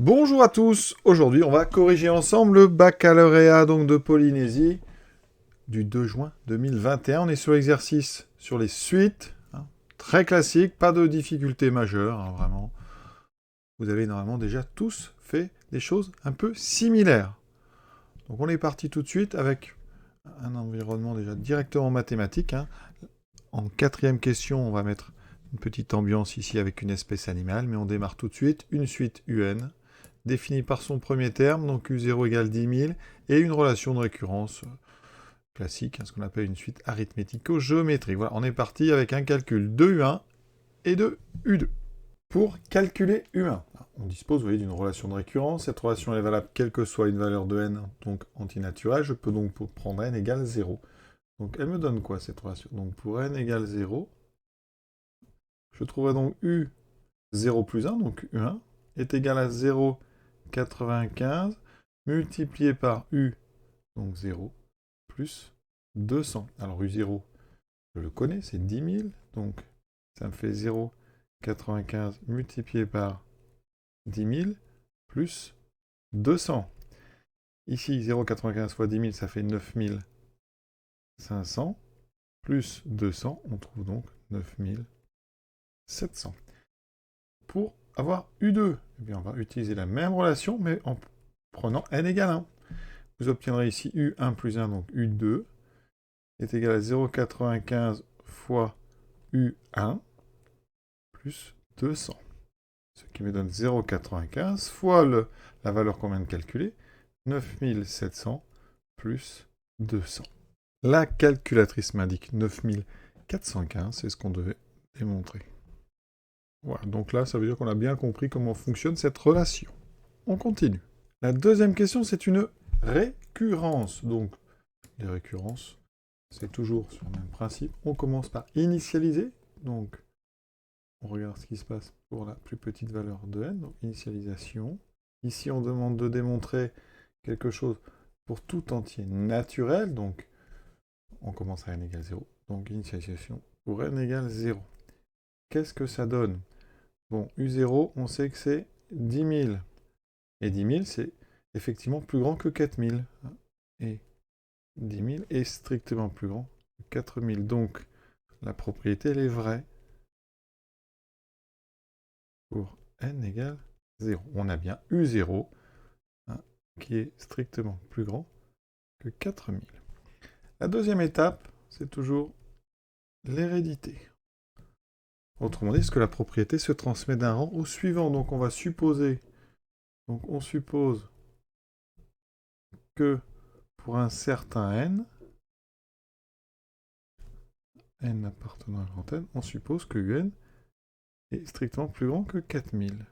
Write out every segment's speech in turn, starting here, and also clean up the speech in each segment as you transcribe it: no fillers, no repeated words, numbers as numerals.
Bonjour à tous, aujourd'hui on va corriger ensemble le baccalauréat donc de Polynésie du 2 juin 2021. On est sur l'exercice sur les suites, très classique, pas de difficulté majeure, vraiment. Vous avez normalement déjà tous fait des choses un peu similaires. Donc on est parti tout de suite avec un environnement déjà directement mathématique. En quatrième question, on va mettre une petite ambiance ici avec une espèce animale, mais on démarre tout de suite une suite UN définie par son premier terme, donc U0 égale 10 000, et une relation de récurrence classique, ce qu'on appelle une suite arithmético-géométrique. Voilà, on est parti avec un calcul de U1 et de U2. Pour calculer U1, on dispose, vous voyez, d'une relation de récurrence. Cette relation est valable quelle que soit une valeur de n, donc antinaturelle. Je peux donc prendre n égale 0. Donc elle me donne quoi cette relation? Donc pour n égale 0, je trouverai donc U0 plus 1, donc U1, est égal à 0,95 multiplié par U, donc 0, plus 200. Alors U0, je le connais, c'est 10 000, donc ça me fait 0,95 multiplié par 10 000 plus 200. Ici, 0,95 fois 10 000, ça fait 9 500, plus 200, on trouve donc 9 700. Pour avoir U2, eh bien, on va utiliser la même relation, mais en prenant n égale 1. Vous obtiendrez ici U1 plus 1, donc U2, est égal à 0,95 fois U1 plus 200. Ce qui me donne 0,95 fois la valeur qu'on vient de calculer, 9700 plus 200. La calculatrice m'indique 9415, c'est ce qu'on devait démontrer. Voilà, donc là, ça veut dire qu'on a bien compris comment fonctionne cette relation. On continue. La deuxième question, c'est une récurrence. Donc, les récurrences, c'est toujours sur le même principe. On commence par initialiser. Donc, on regarde ce qui se passe pour la plus petite valeur de n. Donc, initialisation. Ici, on demande de démontrer quelque chose pour tout entier naturel. Donc, on commence à n égale 0. Donc, initialisation pour n égale 0. Qu'est-ce que ça donne? Bon, U0, on sait que c'est 10 000. Et 10 000, c'est effectivement plus grand que 4 000. Et 10 000 est strictement plus grand que 4 000. Donc, la propriété, elle est vraie pour n égale 0. On a bien U0 qui est strictement plus grand que 4 000. La deuxième étape, c'est toujours l'hérédité. Autrement dit, est-ce que la propriété se transmet d'un rang au suivant? Donc, on va supposer, donc on suppose que pour un certain n appartenant à grand n, on suppose que un est strictement plus grand que 4000.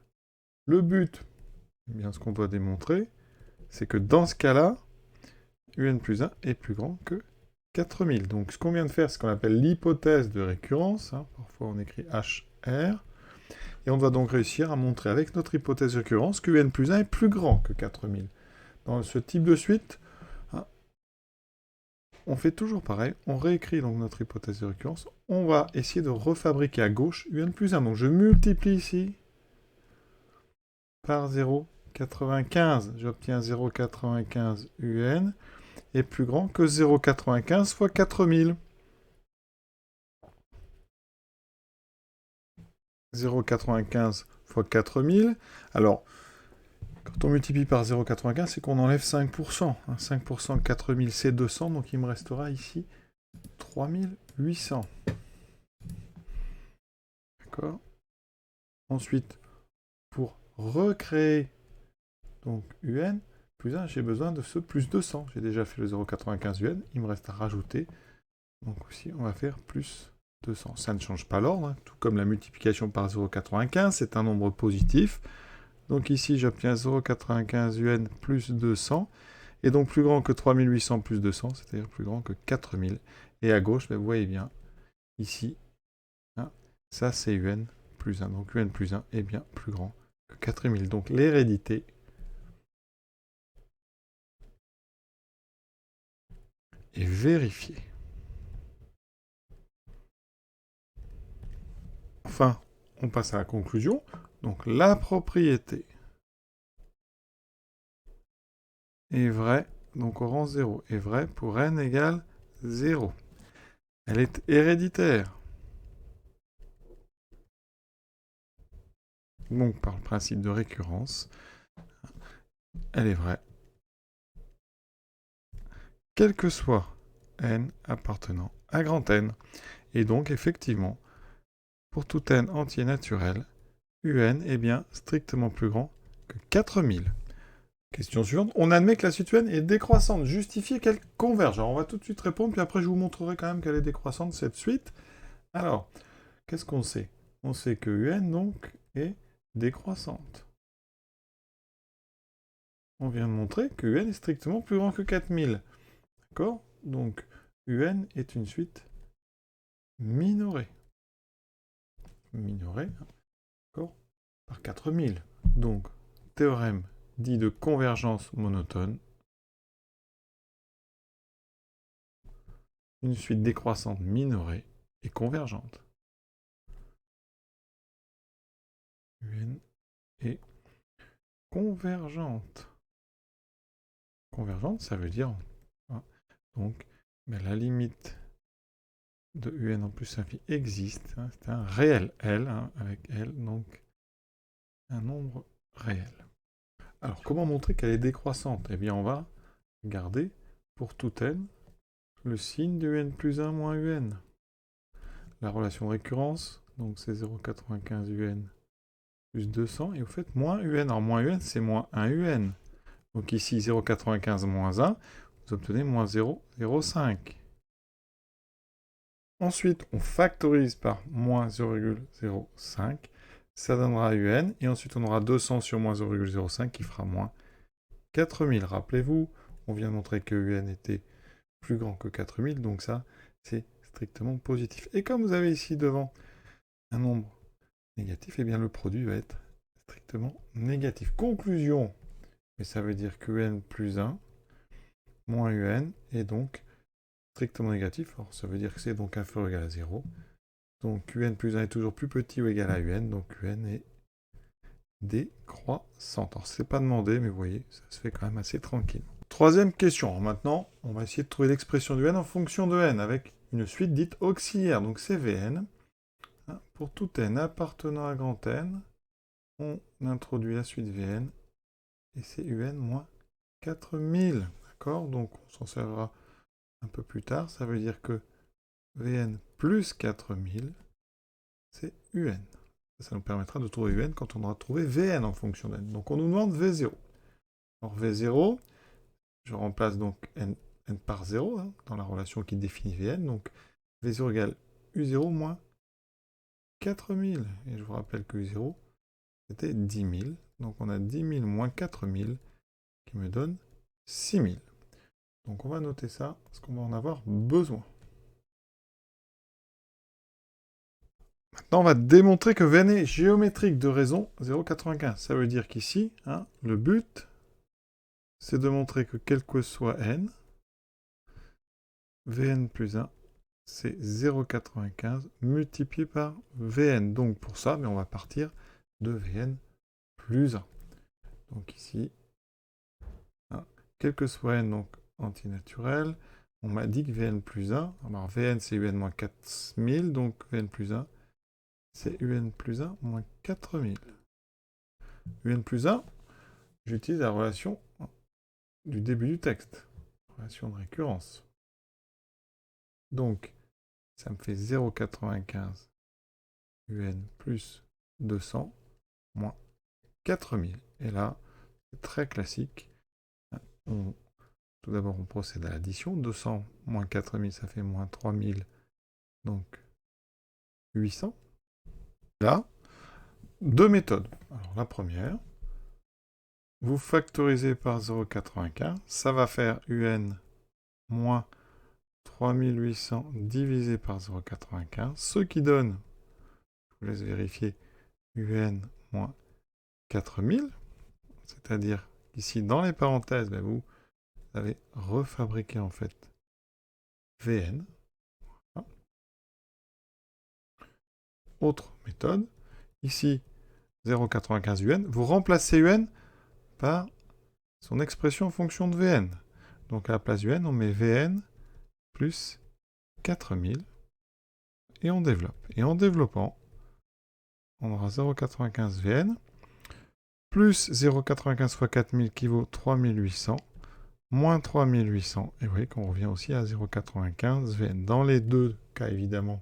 Le but, eh bien, ce qu'on doit démontrer, c'est que dans ce cas-là, un plus 1 est plus grand que 4000. Donc ce qu'on vient de faire, c'est ce qu'on appelle l'hypothèse de récurrence. Parfois on écrit HR. Et on doit donc réussir à montrer avec notre hypothèse de récurrence que un plus 1 est plus grand que 4000. Dans ce type de suite, on fait toujours pareil. On réécrit donc notre hypothèse de récurrence. On va essayer de refabriquer à gauche un plus 1. Donc je multiplie ici par 0,95. J'obtiens 0,95 un est plus grand que 0,95 fois 4000. 0,95 fois 4000. Alors, quand on multiplie par 0,95, c'est qu'on enlève 5%. 5% de 4000, c'est 200, donc il me restera ici 3800. D'accord? Ensuite, pour recréer donc un plus 1, j'ai besoin de ce plus 200. J'ai déjà fait le 0,95 un, il me reste à rajouter. Donc aussi, on va faire plus 200. Ça ne change pas l'ordre, tout comme la multiplication par 0,95, c'est un nombre positif. Donc ici, j'obtiens 0,95 un plus 200, et donc plus grand que 3800 plus 200, c'est-à-dire plus grand que 4000. Et à gauche, vous voyez bien, ici, ça c'est un plus 1. Donc un plus 1 est bien plus grand que 4000. Donc l'hérédité est vérifiée. Enfin, on passe à la conclusion. Donc la propriété est vraie, donc au rang 0, est vraie pour n égale 0. Elle est héréditaire. Donc, par le principe de récurrence, elle est vraie, quel que soit n appartenant à grand N. Et donc, effectivement, pour tout n entier naturel, un est bien strictement plus grand que 4000. Question suivante. On admet que la suite un est décroissante. Justifiez qu'elle converge. Alors, on va tout de suite répondre, puis après, je vous montrerai quand même qu'elle est décroissante, cette suite. Alors, qu'est-ce qu'on sait? On sait que un, donc, est décroissante. On vient de montrer que un est strictement plus grand que 4000. D'accord? Donc, un est une suite minorée. Minorée, d'accord, par 4000. Donc, théorème dit de convergence monotone. Une suite décroissante minorée est convergente. Un est convergente. Convergente, ça veut dire... Hein, donc, la limite de un en plus infini existe. Hein, c'est un réel L, hein, avec L, donc un nombre réel. Alors, comment montrer qu'elle est décroissante? Eh bien, on va garder pour tout n le signe de un plus 1 moins un. La relation de récurrence, donc c'est 0,95 un plus 200, et vous faites moins un. Alors, moins un, c'est moins 1 un. Donc ici, 0,95 moins 1, vous obtenez moins 0,05. Ensuite, on factorise par moins 0,05. Ça donnera un. Et ensuite, on aura 200 sur moins 0,05 qui fera moins 4000. Rappelez-vous, on vient de montrer que un était plus grand que 4000. Donc ça, c'est strictement positif. Et comme vous avez ici devant un nombre négatif, eh bien le produit va être strictement négatif. Conclusion, mais ça veut dire que un plus 1 moins un est donc strictement négatif. Alors ça veut dire que c'est donc inférieur ou égal à 0. Donc un plus 1 est toujours plus petit ou égal à un, donc un est décroissante. Alors c'est pas demandé, mais vous voyez, ça se fait quand même assez tranquille. Troisième question. Alors, maintenant, on va essayer de trouver l'expression du n en fonction de n avec une suite dite auxiliaire. Donc c'est Vn. Pour tout n appartenant à grand N, on introduit la suite Vn et c'est un moins 4000. D'accord? Donc on s'en servira un peu plus tard. Ça veut dire que Vn plus 4000, c'est un. Ça nous permettra de trouver un quand on aura trouvé Vn en fonction de n. Donc on nous demande V0. Alors V0, je remplace donc n par 0 hein, dans la relation qui définit Vn. Donc V0 égale U0 moins 4000. Et je vous rappelle que U0, c'était 10 000. Donc on a 10 000 moins 4000 qui me donne 6 000. Donc on va noter ça parce qu'on va en avoir besoin. Maintenant, on va démontrer que Vn est géométrique de raison 0,95. Ça veut dire qu'ici, hein, le but, c'est de montrer que quel que soit n, Vn plus 1, c'est 0,95 multiplié par Vn. Donc pour ça, mais on va partir de Vn plus 1. Donc ici, hein, quel que soit n, donc antinaturel, on m'a dit que Vn plus 1, alors Vn c'est un moins 4000, donc Vn plus 1, c'est un plus 1 moins 4000. Un plus 1, j'utilise la relation du début du texte, relation de récurrence. Donc, ça me fait 0,95 un plus 200 moins 4000. Et là, c'est très classique. Tout d'abord, on procède à l'addition. 200 moins 4000, ça fait moins 3000, donc 800. Là, deux méthodes. Alors, la première, vous factorisez par 0,95, ça va faire un moins 3800 divisé par 0,95, ce qui donne, je vous laisse vérifier, un moins 4000, c'est-à-dire qu'ici, dans les parenthèses, ben vous allez refabriquer en fait Vn. Autre méthode, ici 0,95 un, vous remplacez un par son expression en fonction de Vn. Donc à la place du n, on met Vn plus 4000 et on développe. Et en développant, on aura 0,95 Vn plus 0,95 fois 4000 qui vaut 3800 moins 3800. Et vous voyez qu'on revient aussi à 0,95 Vn. Dans les deux cas, évidemment,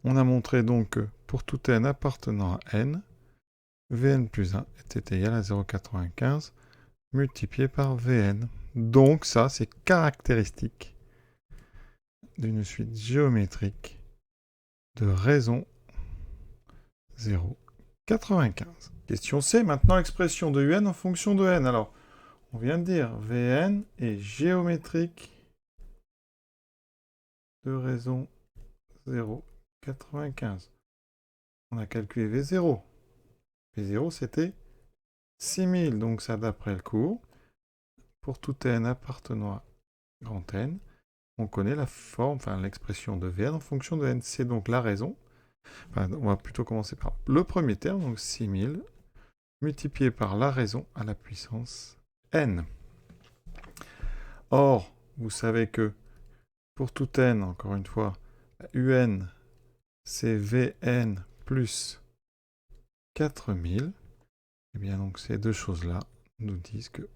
on a montré donc que pour tout n appartenant à n, Vn plus 1 était égal à 0,95 multiplié par Vn. Donc ça, c'est caractéristique d'une suite géométrique de raison 0,95. Question C, maintenant expression de un en fonction de n. Alors, on vient de dire Vn est géométrique de raison 0,95. On a calculé V0. V0, c'était 6000, donc ça d'après le cours. Pour tout n appartenant à grand N, on connaît la forme, enfin l'expression de Vn en fonction de n. C'est donc la raison. Enfin, on va plutôt commencer par le premier terme, donc 6000, multiplié par la raison à la puissance n. Or, vous savez que pour tout n, encore une fois, un, c'est Vn plus 4000. Et bien donc ces deux choses-là nous disent que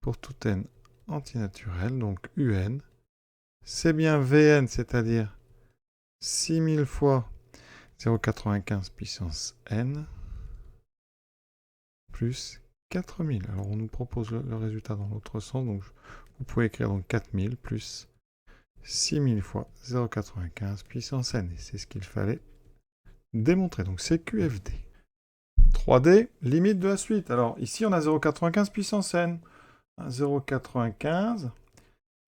pour tout n antinaturel, donc un, c'est bien Vn, c'est-à-dire 6000 fois 0,95 puissance n, plus 4000. Alors on nous propose le résultat dans l'autre sens, donc vous pouvez écrire donc 4000 plus 6000 fois 0,95 puissance n. Et c'est ce qu'il fallait démontrer, donc c'est QFD. 3D, limite de la suite. Alors ici on a 0,95 puissance n. 0,95,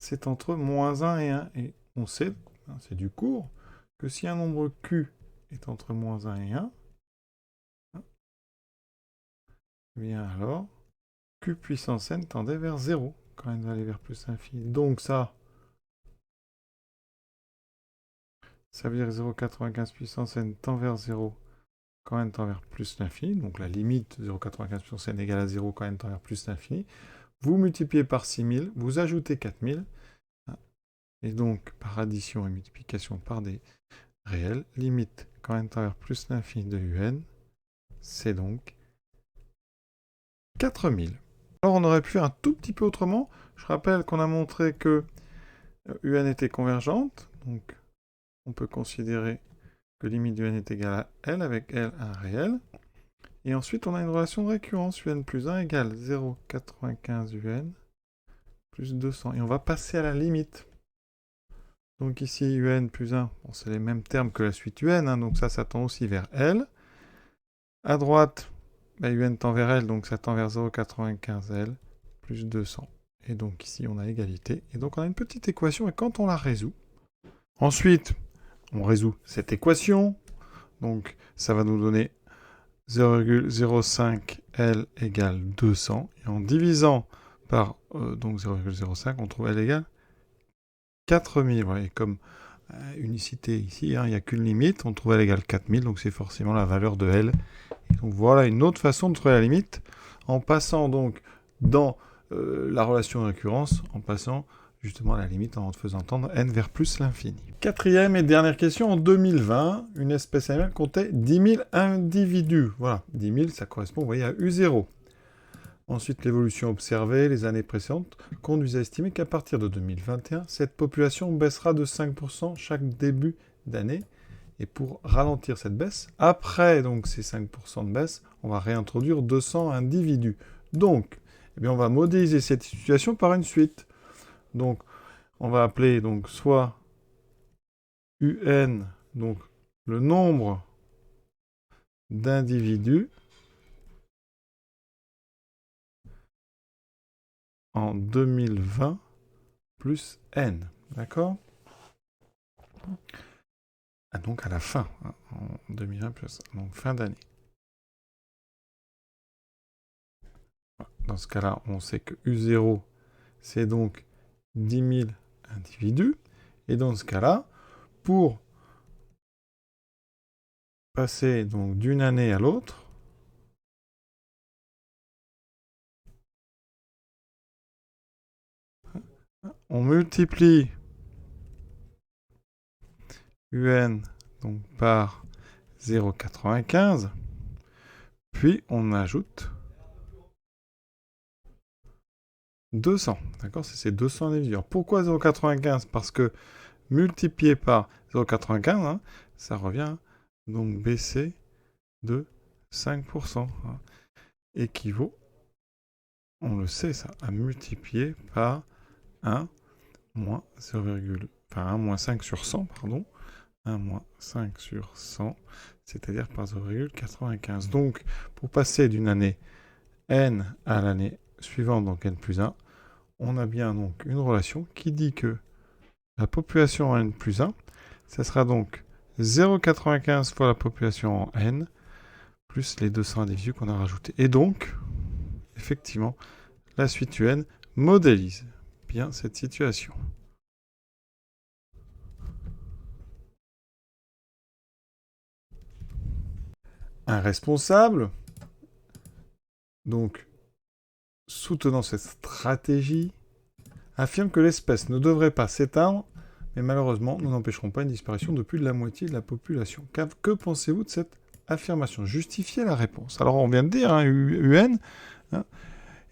c'est entre moins 1 et 1. Et on sait, c'est du cours, que si un nombre Q est entre moins 1 et 1, eh bien alors, Q puissance n tendait vers 0, quand n va aller vers plus l'infini. Donc ça veut dire 0,95 puissance n tend vers 0 quand n tend vers plus l'infini. Donc la limite 0,95 puissance n égale à 0 quand n tend vers plus l'infini. Vous multipliez par 6000, vous ajoutez 4000, et donc par addition et multiplication par des réels, limite quand n tend vers plus l'infini de un, c'est donc 4000. Alors on aurait pu faire un tout petit peu autrement. Je rappelle qu'on a montré que un était convergente, donc on peut considérer que limite de un est égale à L, avec L un réel. Et ensuite on a une relation de récurrence, un plus 1 égale 0,95 un plus 200. Et on va passer à la limite. Donc ici un plus 1, bon, c'est les mêmes termes que la suite un, donc ça tend aussi vers L. À droite, un tend vers L, donc ça tend vers 0,95 L plus 200. Et donc ici, on a égalité. Et donc on a une petite équation, et quand on la résout, ensuite, on résout cette équation. Donc ça va nous donner 0,05 L égale 200. Et en divisant par donc 0,05, on trouve L égale 4000. Voilà, et comme unicité ici, il n'y a qu'une limite, on trouve L égale 4000, donc c'est forcément la valeur de L. Et donc voilà une autre façon de trouver la limite, en passant donc dans la relation de récurrence, en passant justement à la limite en faisant tendre n vers plus l'infini. Quatrième et dernière question, en 2020, une espèce animale comptait 10 000 individus. Voilà, 10 000, ça correspond, vous voyez, à U0. Ensuite, l'évolution observée les années précédentes conduisent à estimer qu'à partir de 2021, cette population baissera de 5% chaque début d'année. Et pour ralentir cette baisse, après donc ces 5% de baisse, on va réintroduire 200 individus. Donc, eh bien, on va modéliser cette situation par une suite. Donc, on va appeler donc soit UN, donc le nombre d'individus en 2020 plus N. D'accord ? Ah, donc à la fin, hein, en 2020 plus, donc fin d'année. Dans ce cas-là, on sait que U0, c'est donc 10 000 individus. Et dans ce cas-là, pour passer donc d'une année à l'autre, On multiplie UN donc par 0,95. Puis on ajoute 200. D'accord? C'est ces 200 individus. Pourquoi 0,95? Parce que multiplié par 0,95, hein, ça revient donc baisser de 5%. Hein, équivaut, on le sait ça, à multiplier par 1 moins 1 moins 5 sur 100, pardon. 1 moins 5 sur 100, c'est-à-dire par 0,95. Donc, pour passer d'une année n à l'année suivante, donc n plus 1, on a bien donc une relation qui dit que la population en n plus 1, ça sera donc 0,95 fois la population en n, plus les 200 individus qu'on a rajoutés. Et donc, effectivement, la suite UN modélise bien cette situation. Un responsable, donc, soutenant cette stratégie, affirme que l'espèce ne devrait pas s'éteindre, mais malheureusement, nous n'empêcherons pas une disparition de plus de la moitié de la population. Que pensez-vous de cette affirmation? Justifiez la réponse. Alors, on vient de dire, hein, UN, hein,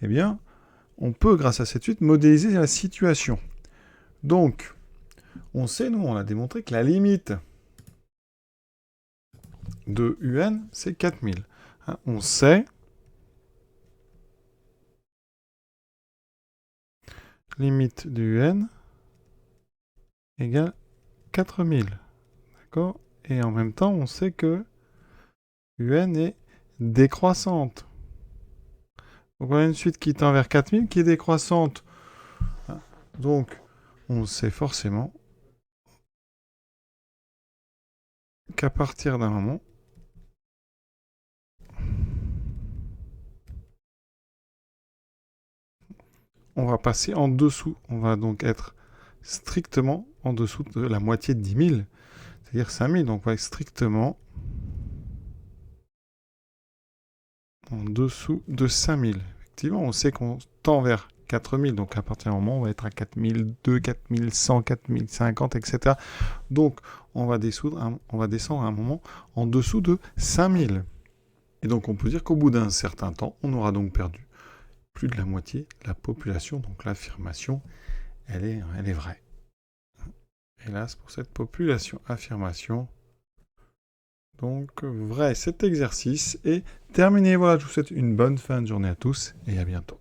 eh bien, on peut, grâce à cette suite, modéliser la situation. Donc, on sait, nous, on a démontré que la limite de UN, c'est 4000. Hein, on sait... limite du UN égale 4000. D'accord? Et en même temps, on sait que UN est décroissante. Donc on a une suite qui tend vers 4000 qui est décroissante. Donc on sait forcément qu'à partir d'un moment, on va passer en dessous. On va donc être strictement en dessous de la moitié de 10 000, c'est-à-dire 5000. Donc on va être strictement en dessous de 5000. Effectivement, on sait qu'on tend vers 4000, donc à partir d'un moment, on va être à 4002, 4100, 4050, etc. Donc, on va descendre à un moment en dessous de 5000. Et donc, on peut dire qu'au bout d'un certain temps, on aura donc perdu plus de la moitié de la population. Donc, l'affirmation, elle est vraie. Hélas, pour cette population, affirmation... Donc, vrai, cet exercice est terminé. Voilà, je vous souhaite une bonne fin de journée à tous et à bientôt.